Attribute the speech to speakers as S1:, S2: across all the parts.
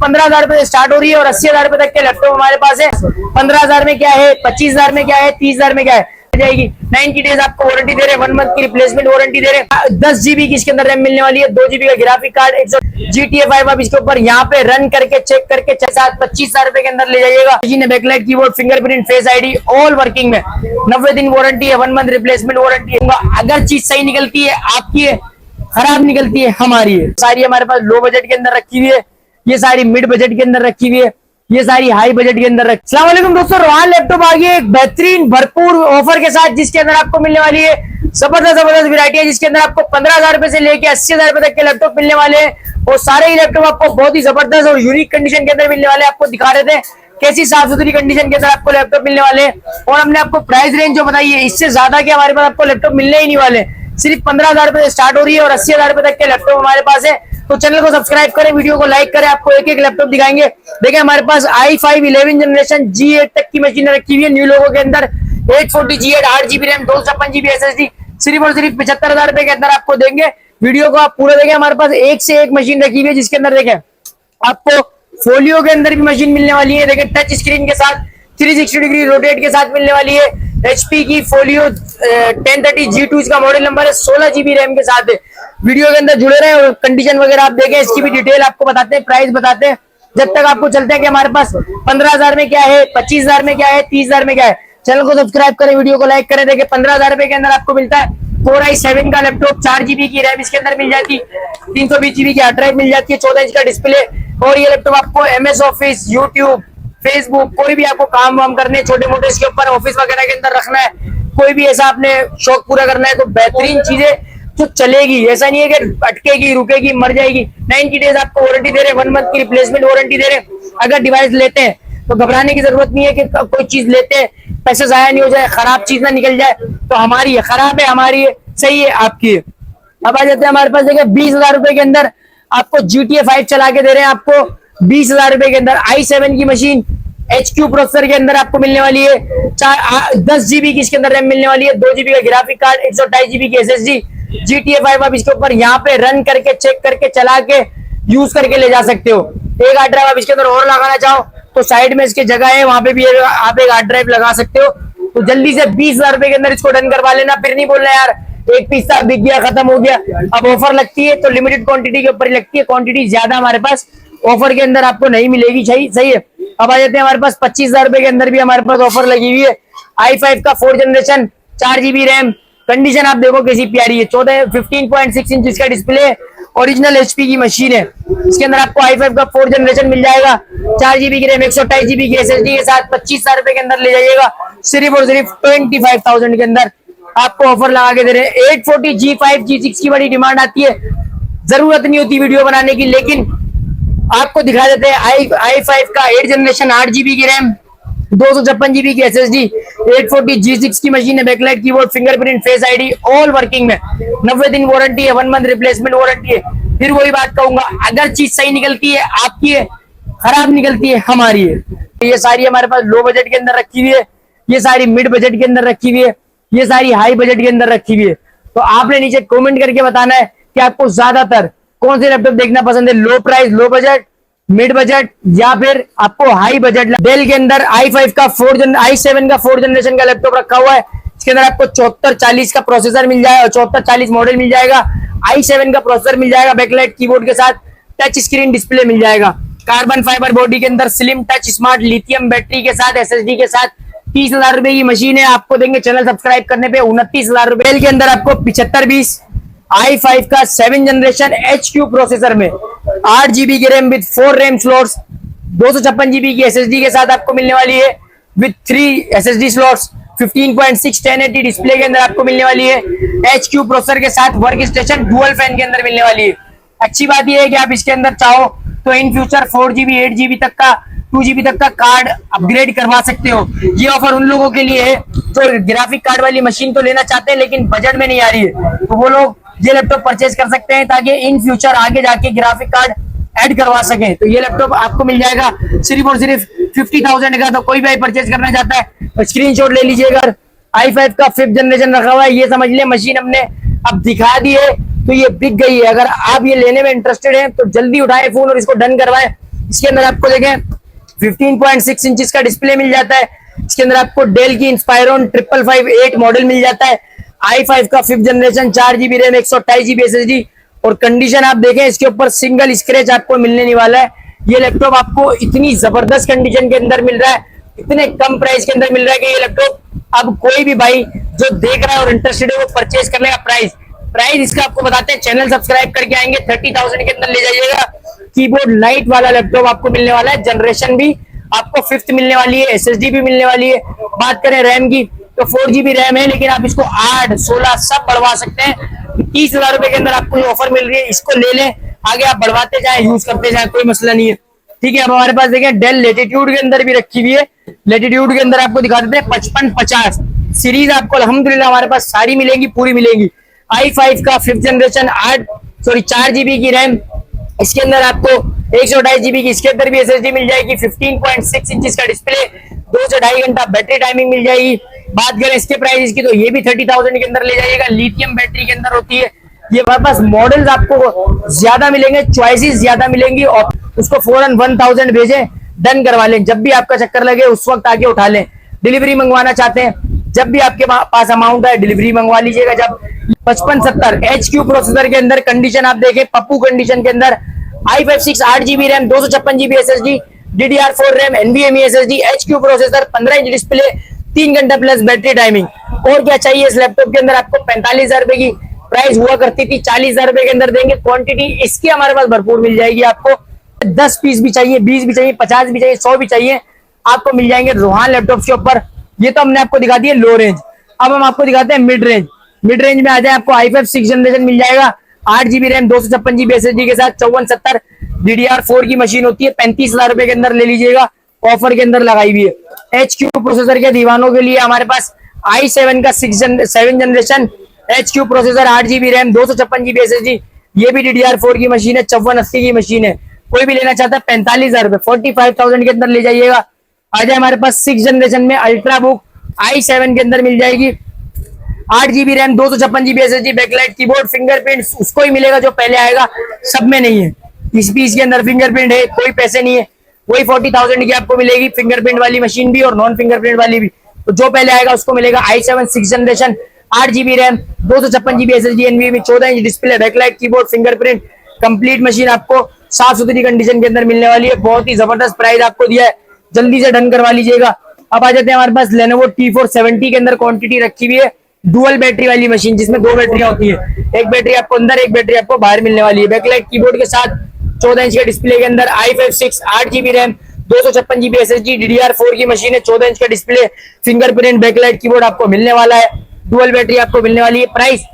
S1: 15,000 रुपए से स्टार्ट हो रही है और 80,000 रुपए तक के लैपटॉप हमारे पास है। 15,000 में क्या है, 25,000 में क्या है, 30,000 में क्या है जाएगी। 90 डेज आपको वारंटी दे रहे हैं, 1 मंथ की रिप्लेसमेंट वारंटी दे रहे हैं। 10 GB की इसके अंदर रैम मिलने वाली है, 2 GB का ग्राफिक कार्ड, GTA 5 आप इसके ऊपर यहाँ पे रन करके चेक करके 25,000 रुपए के अंदर ले जाइएगा। Backlight keyboard, fingerprint, face ID all working में 90 दिन वारंटी है, 1 मंथ रिप्लेसमेंट वारंटी है। अगर चीज सही निकलती है आपकी है, खराब निकलती है हमारी है। सारी हमारे पास लो बजट के अंदर रखी हुई है, ये सारी मिड बजट के अंदर रखी हुई है, ये सारी हाई बजट के अंदर रखी। अस्सलाम वालेकुम दोस्तों, रोहान लैपटॉप आ गई है एक बेहतरीन भरपूर ऑफर के साथ, जिसके अंदर आपको मिलने वाली है जबरदस्त वैरायटी है, जिसके अंदर आपको 15,000 रुपए से लेके 80,000 रुपए तक के लैपटॉप मिलने वाले हैं। और सारे ही लैपटॉप आपको बहुत ही जबरदस्त और यूनिक कंडीशन के अंदर मिलने वाले हैं। आपको दिखा रहे थे कैसी साफ सुथरी कंडीशन के अंदर आपको लैपटॉप मिलने वाले हैं। और हमने आपको प्राइस रेंज जो बताई है, इससे ज्यादा के हमारे पास आपको लैपटॉप मिलने ही नहीं वाले। सिर्फ 15,000 रुपए से स्टार्ट हो रही है और 80,000 रुपए तक के लैपटॉप हमारे पास है। तो चैनल को सब्सक्राइब करें, वीडियो को लाइक करें, आपको एक एक लैपटॉप दिखाएंगे। देखिए हमारे पास i5 11 जनरेशन G8 तक की मशीन रखी हुई है न्यू लोगों के अंदर। 840 G8, 8GB RAM, 256GB SSD, सिर्फ और सिर्फ 75,000 रुपए के अंदर आपको देंगे। वीडियो को आप पूरा देखें, हमारे पास एक से एक मशीन रखी हुई है, जिसके अंदर देखें आपको फोलियो के अंदर भी मशीन मिलने वाली है। देखें टच स्क्रीन के साथ 360 डिग्री रोटेट के साथ मिलने वाली है। HP की फोलियो 1030 G2 इसका मॉडल नंबर है, 16GB रैम के साथ है। वीडियो के अंदर जुड़े रहे और कंडीशन वगैरह आप देखें, इसकी भी डिटेल आपको बताते हैं, प्राइस बताते हैं। जब तक आपको चलते हैं कि हमारे पास 15,000 में क्या है, 25,000 में क्या है, 30,000 में क्या है। चैनल को सब्सक्राइब करें, वीडियो को लाइक करें। देखिए 15,000 रुपए के अंदर आपको मिलता है Core i7 का लैपटॉप, 4GB की रैम इसके अंदर मिल जाती है, 320GB की हार्ड ड्राइव मिल जाती है, 14 इंच का डिस्प्ले। और ये लैपटॉप आपको MS ऑफिस, यूट्यूब, फेसबुक, कोई भी आपको काम वाम करने छोटे मोटे इसके ऊपर ऑफिस वगैरह के अंदर रखना है, कोई भी ऐसा आपने शौक पूरा करना है, तो बेहतरीन चीजें जो चलेगी। ऐसा नहीं है कि अटकेगी, रुकेगी, मर जाएगी। 90 डेज आपको वारंटी दे रहे हैं, 1 मंथ की रिप्लेसमेंट वारंटी दे रहे हैं। अगर डिवाइस लेते हैं तो घबराने की जरूरत नहीं है कि कोई चीज लेते हैं पैसे जाया नहीं हो जाए, खराब चीज ना निकल जाए। तो हमारी है, खराब है हमारी है, सही है आपकी है। अब आ जाते हैं हमारे पास, देखिए 20,000 रुपए के अंदर आपको GTA 5 चला के दे रहे हैं। आपको 20,000 रुपए के अंदर i7 की मशीन HQ प्रोसेसर के अंदर आपको मिलने वाली है। 10 GB की इसके अंदर रैम मिलने वाली है, 2 GB का ग्राफिक कार्ड, 128GB की SSD। GTA 5 आप इसके ऊपर यहाँ पे रन करके चेक करके चला के यूज करके ले जा सकते हो। एक हार्ड ड्राइव आप इसके अंदर और लगाना चाहो तो साइड में इसकी जगह है, वहां पे भी आप एक हार्ड ड्राइव लगा सकते हो। तो जल्दी से 20,000 रुपए के अंदर इसको डन करवा लेना, फिर नहीं बोलना यार एक पीस था बिक गया खत्म हो गया। अब ऑफर लगती है तो लिमिटेड क्वांटिटी के ऊपर ही लगती है, क्वांटिटी ज्यादा हमारे पास ऑफर के अंदर आपको नहीं मिलेगी। सही है। अब आ जाते हैं हमारे पास 25,000 रुपए के अंदर भी हमारे पास ऑफर लगी हुई है। i5 का 4 जनरेशन, 4GB रैम, कंडीशन आप देखो कैसी प्यारी है। 15.6 इंच इसका डिस्प्ले, ओरिजिनल HP की मशीन है। इसके अंदर आपको i5 का 4 जनरेशन मिल जाएगा, 4GB की रैम, 128GB की SSD के साथ 25,000 रुपए के अंदर ले जाइएगा। सिर्फ और सिर्फ 25,000 के अंदर आपको ऑफर लगा के दे रहे हैं। 840 G5 G6 की बड़ी डिमांड आती है, जरूरत नहीं होती वीडियो बनाने की, लेकिन आपको दिखा देते हैं i5 का 8 जनरेशन, 8GB की रैम, 256GB की SSD, 840 G6 की मशीन है, backlight keyboard, fingerprint, face ID all working में 90 दिन वारंटी है, 1 मंथ रिप्लेसमेंट वारंटी है। फिर वही बात कहूंगा, अगर चीज सही निकलती है आपकी है, खराब निकलती है हमारी है। ये सारी हमारे पास लो बजट के अंदर रखी हुई है, ये सारी मिड बजट के अंदर रखी हुई है, ये सारी हाई बजट के अंदर रखी हुई है। तो आपने नीचे कमेंट करके बताना है कि आपको ज्यादातर कौन से लैपटॉप देखना पसंद है, लो price, low budget, mid budget या फिर आपको हाई बजट। डेल के अंदर i7 का 4 जनरेशन का लैपटॉप रखा हुआ है। इसके अंदर आपको 7440 का प्रोसेसर मिल जाएगा और 7440 मॉडल मिल जाएगा। i7 का प्रोसेसर मिल जाएगा, बैकलाइट कीबोर्ड के साथ टच स्क्रीन डिस्प्ले मिल जाएगा। कार्बन फाइबर बॉडी के अंदर slim touch smart lithium battery के साथ, SSD के साथ 30,000 रुपए की मशीन है। आपको देंगे चैनल सब्सक्राइब करने पे 29,000 रुपए। डेल के अंदर आपको 7520 i5 का 7 जनरेशन HQ प्रोसेसर में 8GB की RAM with 4 RAM slots, 256GB की SSD के साथ आपको मिलने वाली है विद 3 SSD स्लॉट्स, 15.6 1080 डिस्प्ले के अंदर आपको मिलने वाली है। HQ प्रोसेसर के साथ वर्क स्टेशन डुअल फैन के अंदर मिलने वाली है। अच्छी बात यह है कि आप इसके अंदर चाहो तो इन फ्यूचर 4GB 8GB तक का 2GB तक का कार्ड अपग्रेड करवा सकते हो। ये ऑफर उन लोगों के लिए है जो ग्राफिक कार्ड वाली मशीन तो लेना चाहते हैं लेकिन बजट में नहीं आ रही है, तो वो लोग ये लैपटॉप परचेज कर सकते हैं ताकि इन फ्यूचर आगे जाके ग्राफिक कार्ड ऐड करवा सकें। तो ये लैपटॉप आपको मिल जाएगा सिर्फ और सिर्फ 50,000 का। तो कोई भी परचेज करना चाहता है स्क्रीनशॉट ले लीजिएगा। i5 का 5th जनरेशन रखा हुआ है, ये समझ ले मशीन हमने अब दिखा दी है तो ये बिक गई है। अगर आप ये लेने में इंटरेस्टेड हैं तो जल्दी उठाएं फोन और इसको डन करवाएं। इसके अंदर आपको देखें 15.6 इंचेस का डिस्प्ले मिल जाता है। इसके अंदर आपको डेल की इंस्पायरॉन 5558 मॉडल मिल जाता है। i5 का 5th generation, 4GB RAM, 128GB SSD। और कंडीशन आप देखें इसके ऊपर सिंगल स्क्रैच आपको मिलने नहीं वाला है। ये लैपटॉप आपको इतनी जबरदस्त कंडीशन के अंदर मिल रहा है, इतने कम प्राइस के अंदर मिल रहा है कि ये लैपटॉप अब कोई भी भाई जो देख रहा है और इंटरेस्टेड है वो परचेज कर लेगा। प्राइस इसका आपको बताते हैं, चैनल सब्सक्राइब करके आएंगे 30,000 के अंदर ले जाइएगा। कीबोर्ड लाइट वाला लैपटॉप आपको मिलने वाला है। जनरेशन भी आपको 5th मिलने वाली है, SSD भी मिलने वाली है। बात करें रैम की तो 4GB रैम है, लेकिन आप इसको 8, 16 सब बढ़वा सकते हैं। 30,000 रुपए के अंदर आपको ये ऑफर मिल रही है, इसको ले लें। आगे आप बढ़वाते जाए, यूज करते जाए, कोई मसला नहीं है। ठीक है, अब हमारे पास देखें डेल लेटीट्यूड के अंदर भी रखी हुई है। लेटीट्यूड के अंदर आपको दिखा देते हैं 5550 सीरीज आपको अल्हम्दुलिल्लाह हमारे पास सारी मिलेंगी, पूरी मिलेंगी। i5 का 5th जनरेशन 4GB की रैम, इसके अंदर आपको 128GB की, इसके अंदर भी SSD मिल जाएगी। 15.6 इंचेस का डिस्प्ले, 2 से 2.5 घंटा बैटरी टाइमिंग मिल जाएगी। बात करें इसके प्राइस की तो ये भी 30,000 के अंदर ले जाइएगा। लिथियम बैटरी के अंदर होती है। ये हमारे पास मॉडल्स आपको ज्यादा मिलेंगे, चॉइसेस ज्यादा मिलेंगी, और उसको फौरन 1000 भेजें, डन करवा लें। जब भी आपका चक्कर लगे उस वक्त आके उठा लें। डिलीवरी मंगवाना चाहते हैं, जब भी आपके पास अमाउंट है डिलीवरी मंगवा लीजिएगा। जब 5570 HQ प्रोसेसर के अंदर कंडीशन आप देखें, पप्पू कंडीशन के अंदर i5 6 8GB RAM, 256GB SSD, DDR4 RAM, NVMe SSD, HQ processor, 15 inch display, 3 घंटा प्लस बैटरी टाइमिंग। और क्या चाहिए इस लैपटॉप के अंदर? आपको 45,000 रुपए की प्राइस हुआ करती थी, 40,000 रुपए के अंदर देंगे। क्वांटिटी इसकी हमारे पास भरपूर मिल जाएगी। आपको 10 पीस भी चाहिए, 20 भी चाहिए, 50 भी चाहिए, 100 भी चाहिए, आपको मिल जाएंगे रोहान लैपटॉप के ऊपर। ये तो हमने आपको दिखा दिया लो रेंज। अब हम आपको दिखाते हैं मिड रेंज। मिड रेंज में आ जाए, आपको i5 6 जनरेशन मिल जाएगा, 8GB रैम, 256GB SSD के साथ, 5470 DDR4 की मशीन होती है। 35,000 रुपए के अंदर ले लीजिएगा, ऑफर के अंदर लगाई हुई है। HQ प्रोसेसर के दीवानों के लिए हमारे पास i7 का 7 generation, HQ processor, 8GB RAM, 256GB SSD, ये भी DDR4 की मशीन है, 5480 की मशीन है। कोई भी लेना चाहता है 45,000 रुपए, 45,000 के अंदर ले जाइएगा। आ जाए हमारे पास 6 जनरेशन में अल्ट्रा बुक i7 के अंदर मिल जाएगी, 8GB RAM, 256GB SSD, backlight keyboard, fingerprint उसको ही मिलेगा जो पहले आएगा, सब में नहीं है। इस पीस के अंदर फिंगरप्रिंट है, कोई पैसे नहीं है, वही 40,000 की आपको मिलेगी। फिंगरप्रिंट वाली मशीन भी और नॉन फिंगरप्रिंट वाली भी, तो जो पहले आएगा उसको मिलेगा। i7 6 जनरेशन, 8GB RAM, 256GB SSD, NVMe, 14 inch display, backlight keyboard, fingerprint, complete machine आपको साफ सुथरी कंडीशन के अंदर मिलने वाली है। बहुत ही जबरदस्त प्राइस आपको दिया है, जल्दी से डन करवा लीजिएगा। अब आ जाते हैं हमारे पास Lenovo T470 के अंदर क्वांटिटी रखी हुई है, डुअल बैटरी वाली मशीन, जिसमें 2 बैटरियां होती है, एक बैटरी आपको अंदर, एक बैटरी आपको बाहर मिलने वाली है। बैकलाइट कीबोर्ड के साथ 14 इंच के डिस्प्ले के अंदर i5 6 8GB RAM, 256GB SSD, DDR4 की मशीन है, 14 इंच का डिस्प्ले, फिंगरप्रिंट, बैकलाइट कीबोर्ड आपको मिलने वाला है। डुअल बैटरी आपको मिलने वाली है। प्राइस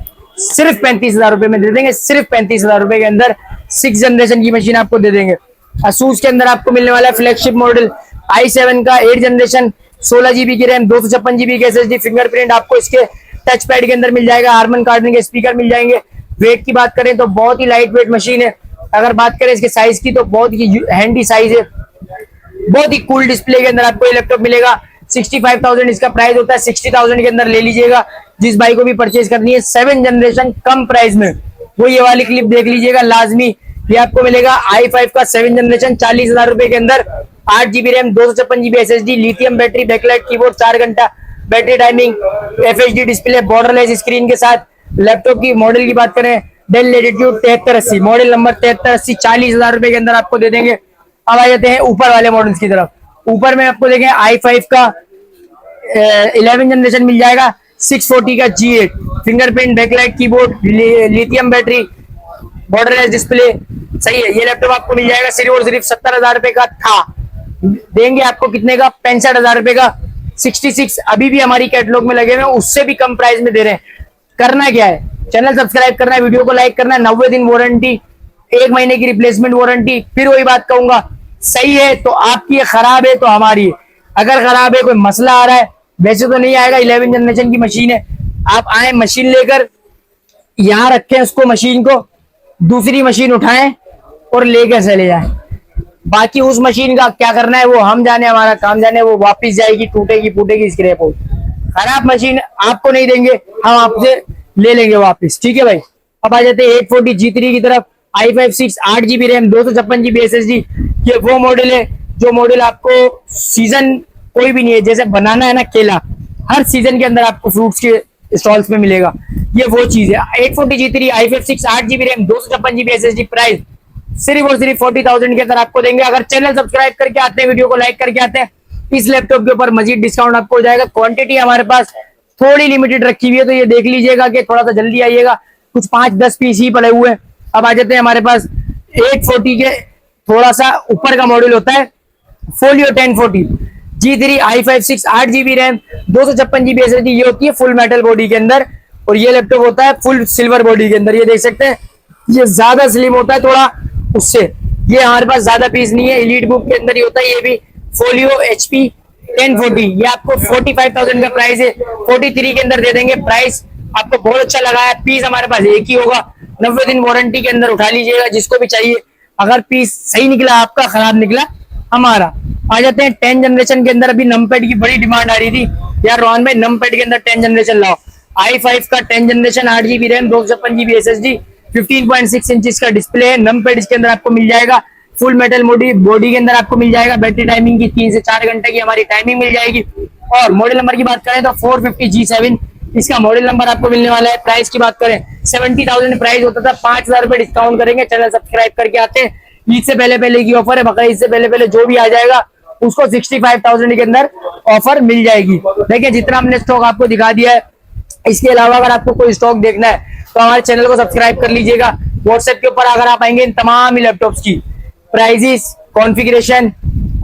S1: सिर्फ 35,000 रुपए में दे देंगे, सिर्फ 35,000 रुपए के अंदर 6 जनरेशन की मशीन आपको दे देंगे। Asus के अंदर आपको मिलने वाला है फ्लैगशिप मॉडल i7 का 8 जनरेशन, 16GB की रैम, 256GB की SSD, फिंगरप्रिंट आपको इसके टच पैड के अंदर मिल जाएगा, हार्मन कार्डन के स्पीकर मिल जाएंगे। वेट की बात करें तो बहुत ही लाइट वेट मशीन है। अगर बात करें इसके साइज की तो बहुत ही हैंडी साइज है, बहुत ही कूल डिस्प्ले के अंदर आपको ये लैपटॉप मिलेगा। 65,000 इसका प्राइस होता है, 60,000 के अंदर ले लीजिएगा। जिस भाई को भी परचेज करनी है 7 जनरेशन कम प्राइस में, वो ये वाली क्लिप देख लीजिएगा लाजमी। ये आपको मिलेगा i5 का 7 जनरेशन, 40,000 रुपए के अंदर, 8GB RAM, 256GB SSD, lithium battery, backlight keyboard, 4 घंटा battery timing, FHD display, borderless screen के साथ। लैपटॉप की मॉडल की बात करें, डेल लेटिट्यूड 7380, मॉडल नंबर 7380, 40,000 रुपए के अंदर आपको दे देंगे। अब आ जाते हैं ऊपर वाले मॉडल्स की तरफ। ऊपर में आपको देखें i5 का 11 जनरेशन मिल जाएगा, 640 का G8, fingerprint, backlight keyboard, lithium battery, borderless display, सही है। ये लैपटॉप आपको मिल जाएगा सिर्फ और सिर्फ 70,000 रुपए का था, देंगे आपको कितने का? 65,000 रुपए का। 66 अभी भी हमारी कैटलॉग में लगे हुए हैं, उससे भी कम प्राइस में दे रहे हैं। करना क्या है, चैनल सब्सक्राइब करना है, वीडियो को लाइक करना है, 90 दिन वारंटी, 1 महीने की रिप्लेसमेंट वारंटी। फिर वही बात कहूंगा, सही है तो आपकी, खराब है तो हमारी। अगर खराब है, कोई मसला आ रहा है, वैसे तो नहीं आएगा, 11 जनरेशन की मशीन है। आप आए मशीन लेकर यहां रखें उसको, मशीन को, दूसरी मशीन उठाएं और लेकर चले जाएं। बाकी उस मशीन का क्या करना है वो हम जाने, हमारा काम जाने, वो वापस जाएगी, टूटेगी फूटेगी, स्क्रैप होगी। खराब मशीन आपको नहीं देंगे, हम आपसे ले लेंगे वापस, ठीक है भाई। अब आ जाते हैं 840 G3 की तरफ। i5 8GB RAM 256GB SSD, ये वो मॉडल है जो मॉडल आपको सीजन कोई भी नहीं है, जैसे बनाना है ना केला, हर सीजन के अंदर आपको फ्रूट्स के स्टॉल्स में मिलेगा, ये वो चीज है। 840G3 i5 8GB RAM 256GB SSD, price सिर्फ और सिर्फ 40,000 के अंदर आपको देंगे। अगर चैनल सब्सक्राइब करके आते हैं, वीडियो को लाइक करके आते हैं, इस लैपटॉप के ऊपर मजीद डिस्काउंट आपको हो जाएगा। क्वांटिटी हमारे पास थोड़ी लिमिटेड रखी हुई है, तो ये देख लीजिएगा कि थोड़ा सा जल्दी आइएगा, कुछ 5-10 पीस ही पड़े हुए हैं। अब आ जाते हैं हमारे पास 840 के थोड़ा सा ऊपर का मॉडल होता है, folio 1040 G3 i5 8GB RAM 256GB SSD, ये होती है फुल मेटल बॉडी के अंदर, और ये लैपटॉप होता है फुल सिल्वर बॉडी के अंदर। ये देख सकते हैं, ये ज्यादा स्लिम होता है थोड़ा उससे, ये हमारे पास ज्यादा पीस नहीं है, एलीट बुक के अंदर ही होता है। ये भी फोलियो HP 1040, ये आपको 45,000 का प्राइस है, 43 के अंदर दे देंगे। प्राइस आपको बहुत अच्छा लगा है। पीस हमारे पास एक ही होगा, 90 दिन वारंटी के अंदर उठा लीजिएगा जिसको भी चाहिए। अगर पीस सही निकला आपका, खराब निकला हमारा। आ जाते हैं 10 जनरेशन के अंदर। अभी नमपैड की बड़ी डिमांड आ रही थी यार रोहन भाई, नमपैड के अंदर 10 जनरेशन लाओ। i5 का 10 generation 8GB RAM 256GB SSD, 15.6 inch का डिस्प्ले है। नमपैड इसके अंदर आपको मिल जाएगा, फुल मेटल बॉडी के अंदर आपको मिल जाएगा। बैटरी टाइमिंग की 3 से 4 घंटे की हमारी टाइमिंग मिल जाएगी। और मॉडल नंबर की बात करें तो 450G7 इसका मॉडल नंबर आपको मिलने वाला है। प्राइस की बात करें 70,000 प्राइस होता था, 5,000 रुपए डिस्काउंट करेंगे। चैनल सब्सक्राइब करके आते हैं, ईद से पहले की ऑफर है, बकरीद से पहले जो भी आ जाएगा उसको 65,000 के अंदर ऑफर मिल जाएगी। देखिए जितना हमने स्टॉक आपको दिखा दिया है, इसके अलावा अगर आपको कोई स्टॉक देखना है तो हमारे चैनल को सब्सक्राइब कर लीजिएगा। व्हाट्सएप के ऊपर अगर आप आएंगे, इन तमाम ही लैपटॉप्स की प्राइजेस, कॉन्फ़िगरेशन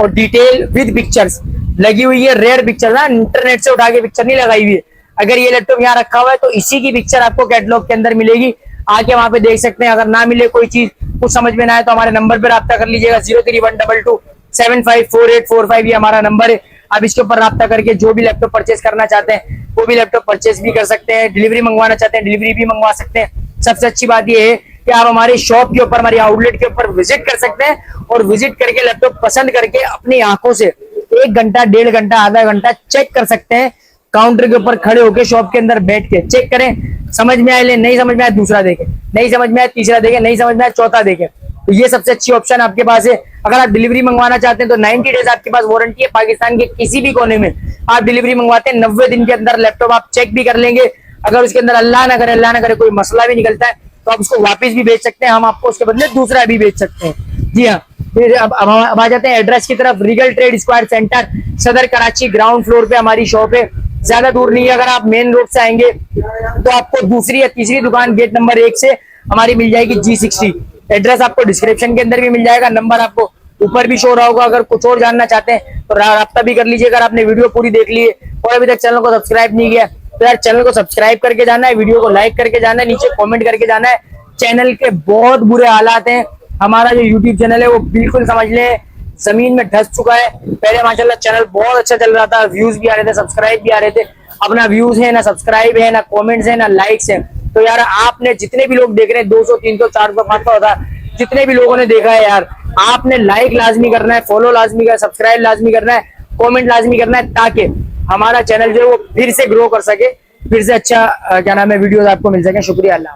S1: और डिटेल विद पिक्चर्स लगी हुई है। रेयर पिक्चर ना, इंटरनेट से उठा के पिक्चर नहीं लगाई हुई है। अगर ये लैपटॉप यहाँ रखा हुआ है तो इसी की पिक्चर आपको कैटलॉग के अंदर मिलेगी, आके वहां पे देख सकते हैं। अगर ना मिले कोई चीज, कुछ समझ में ना आए तो हमारे नंबर पर राब्ता कर लीजिएगा, 0312275445, ये हमारा नंबर है। आप इसके ऊपर राब्ता करके जो भी लैपटॉप परचेज करना चाहते हैं वो भी लैपटॉप परचेज भी कर सकते हैं। डिलीवरी मंगवाना चाहते हैं, डिलीवरी भी मंगवा सकते हैं। सबसे अच्छी बात ये है कि आप हमारी शॉप के ऊपर, हमारी आउटलेट के ऊपर विजिट कर सकते हैं, और विजिट करके लैपटॉप पसंद करके अपनी आंखों से 1 घंटा, 1.5 घंटा, आधा घंटा चेक कर सकते हैं। काउंटर के ऊपर खड़े होकर शॉप के अंदर बैठ के चेक करें, समझ में आए ले, नहीं समझ में आए दूसरा देखें, नहीं समझ में आए तीसरा देखें, नहीं समझ में आए चौथा देखें। तो ये सबसे अच्छी ऑप्शन आपके पास है। अगर आप डिलीवरी मंगवाना चाहते हैं तो 90 डेज आपके पास वारंटी है। पाकिस्तान के किसी भी कोने में आप डिलीवरी मंगवाते हैं, 90 दिन के अंदर लैपटॉप आप चेक भी कर लेंगे। अगर उसके अंदर अल्लाह ना करे कोई मसला भी निकलता है तो आप उसको वापस भी बेच सकते हैं, हम आपको उसके बदले दूसरा भी बेच सकते हैं। जी हाँ, फिर अब आ जाते हैं एड्रेस की तरफ। रीगल ट्रेड स्क्वायर सेंटर, सदर कराची, ग्राउंड फ्लोर पे हमारी शॉप है, ज्यादा दूर नहीं है। अगर आप मेन रोड से आएंगे तो आपको दूसरी या तीसरी दुकान गेट नंबर 1 से हमारी मिल जाएगी, G60। एड्रेस आपको डिस्क्रिप्शन के अंदर भी मिल जाएगा, नंबर आपको ऊपर भी शो रहा होगा। अगर कुछ और जानना चाहते हैं तो राब्ता भी कर लीजिए। अगर आपने वीडियो पूरी देख ली है और अभी तक चैनल को सब्सक्राइब नहीं किया तो यार चैनल को सब्सक्राइब करके जाना है, वीडियो को लाइक करके जाना है, नीचे कमेंट करके जाना है। चैनल के बहुत बुरे हालात हैं, हमारा जो यूट्यूब चैनल है वो बिल्कुल समझ लें जमीन में धस चुका है। पहले माशाल्लाह चैनल बहुत अच्छा चल रहा था, व्यूज भी आ रहे थे, सब्सक्राइब भी आ रहे थे। अपना व्यूज है ना, सब्सक्राइब है ना, कमेंट्स है ना, लाइक्स है। तो यार आपने जितने भी लोग देख रहे हैं, 200, 300, 400, 500 होता, जितने भी लोगों ने देखा है यार, आपने लाइक लाजमी करना है, फॉलो लाजमी करना है, सब्सक्राइब लाजमी करना है, कमेंट लाजमी करना है, ताकि हमारा चैनल जो है वो फिर से ग्रो कर सके, फिर से अच्छा क्या नाम है वीडियोस आपको मिल सके। शुक्रिया, अल्लाह।